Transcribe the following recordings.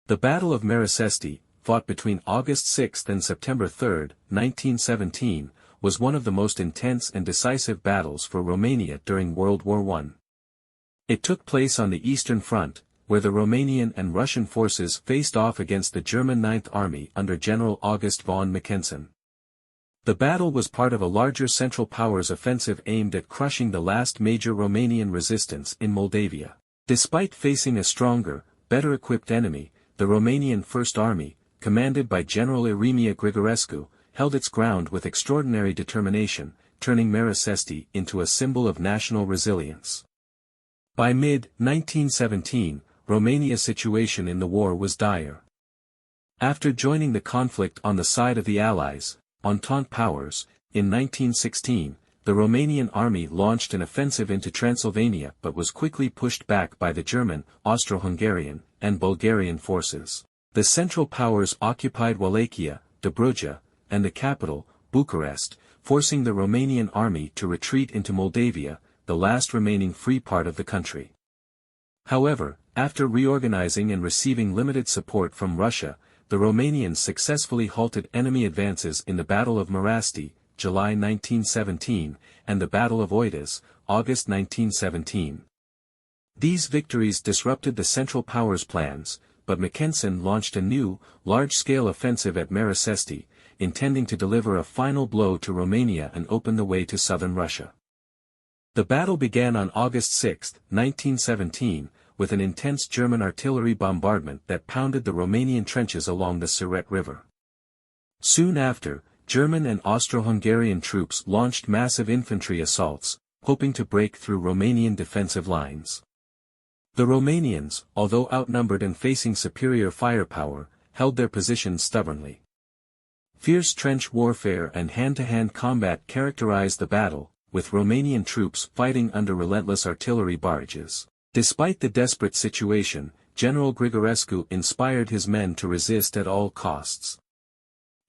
The Battle of Mărășești, fought between August 6 and September 3, 1917, was one of the most intense and decisive battles for Romania during World War I. It took place on the Eastern Front, where the Romanian and Russian forces faced off against the German Ninth Army under General August von Mackensen. The battle was part of a larger Central Powers offensive aimed at crushing the last major Romanian resistance in Moldavia. Despite facing a stronger, better-equipped enemy, the Romanian First Army, commanded by General Eremia Grigorescu, held its ground with extraordinary determination, turning Mărășești into a symbol of national resilience. By mid-1917, Romania's situation in the war was dire. After joining the conflict on the side of the Allies, Entente powers, in 1916, the Romanian army launched an offensive into Transylvania but was quickly pushed back by the German, Austro-Hungarian, and Bulgarian forces. The Central Powers occupied Wallachia, Dobruja, and the capital, Bucharest, forcing the Romanian army to retreat into Moldavia, the last remaining free part of the country. However, after reorganizing and receiving limited support from Russia, the Romanians successfully halted enemy advances in the Battle of Mărășești, July 1917, and the Battle of Oitis, August 1917. These victories disrupted the Central Powers' plans, but Mackensen launched a new, large-scale offensive at Mărășești, intending to deliver a final blow to Romania and open the way to southern Russia. The battle began on August 6, 1917, with an intense German artillery bombardment that pounded the Romanian trenches along the Siret River. Soon after, German and Austro-Hungarian troops launched massive infantry assaults, hoping to break through Romanian defensive lines. The Romanians, although outnumbered and facing superior firepower, held their positions stubbornly. Fierce trench warfare and hand-to-hand combat characterized the battle, with Romanian troops fighting under relentless artillery barrages. Despite the desperate situation, General Grigorescu inspired his men to resist at all costs.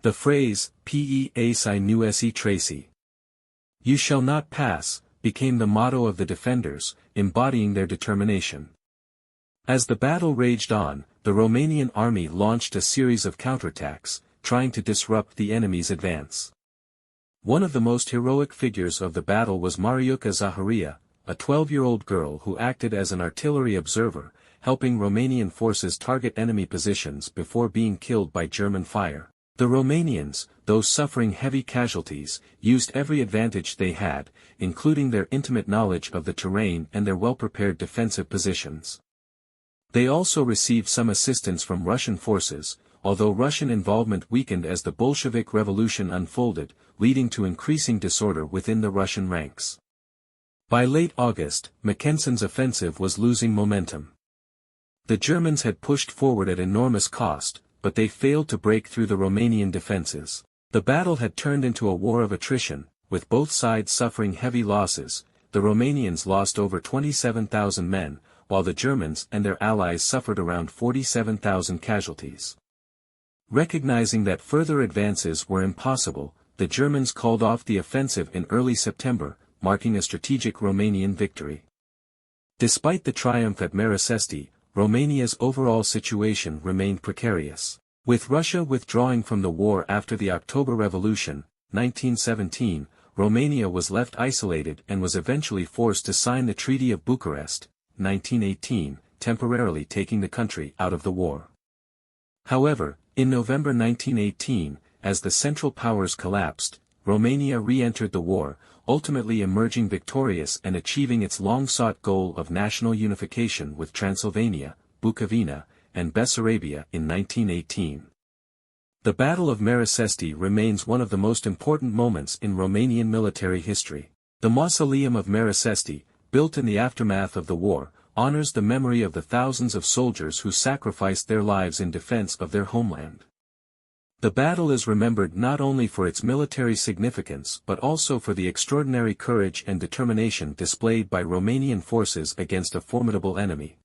The phrase, "Pe nu se trece," "You shall not pass," became the motto of the defenders, embodying their determination. As the battle raged on, the Romanian army launched a series of counterattacks, trying to disrupt the enemy's advance. One of the most heroic figures of the battle was Măriuca Zaharia, a 12-year-old girl who acted as an artillery observer, helping Romanian forces target enemy positions before being killed by German fire. The Romanians, though suffering heavy casualties, used every advantage they had, including their intimate knowledge of the terrain and their well-prepared defensive positions. They also received some assistance from Russian forces, although Russian involvement weakened as the Bolshevik Revolution unfolded, leading to increasing disorder within the Russian ranks. By late August, Mackensen's offensive was losing momentum. The Germans had pushed forward at enormous cost, but they failed to break through the Romanian defenses. The battle had turned into a war of attrition, with both sides suffering heavy losses. The Romanians lost over 27,000 men, while the Germans and their allies suffered around 47,000 casualties. Recognizing that further advances were impossible, the Germans called off the offensive in early September, marking a strategic Romanian victory. Despite the triumph at Mărășești, Romania's overall situation remained precarious. With Russia withdrawing from the war after the October Revolution, 1917, Romania was left isolated and was eventually forced to sign the Treaty of Bucharest, 1918, temporarily taking the country out of the war. However, in November 1918, as the Central Powers collapsed, Romania re-entered the war, ultimately emerging victorious and achieving its long-sought goal of national unification with Transylvania, Bukovina, and Bessarabia in 1918. The Battle of Mărășești remains one of the most important moments in Romanian military history. The Mausoleum of Mărășești, built in the aftermath of the war, honors the memory of the thousands of soldiers who sacrificed their lives in defense of their homeland. The battle is remembered not only for its military significance but also for the extraordinary courage and determination displayed by Romanian forces against a formidable enemy.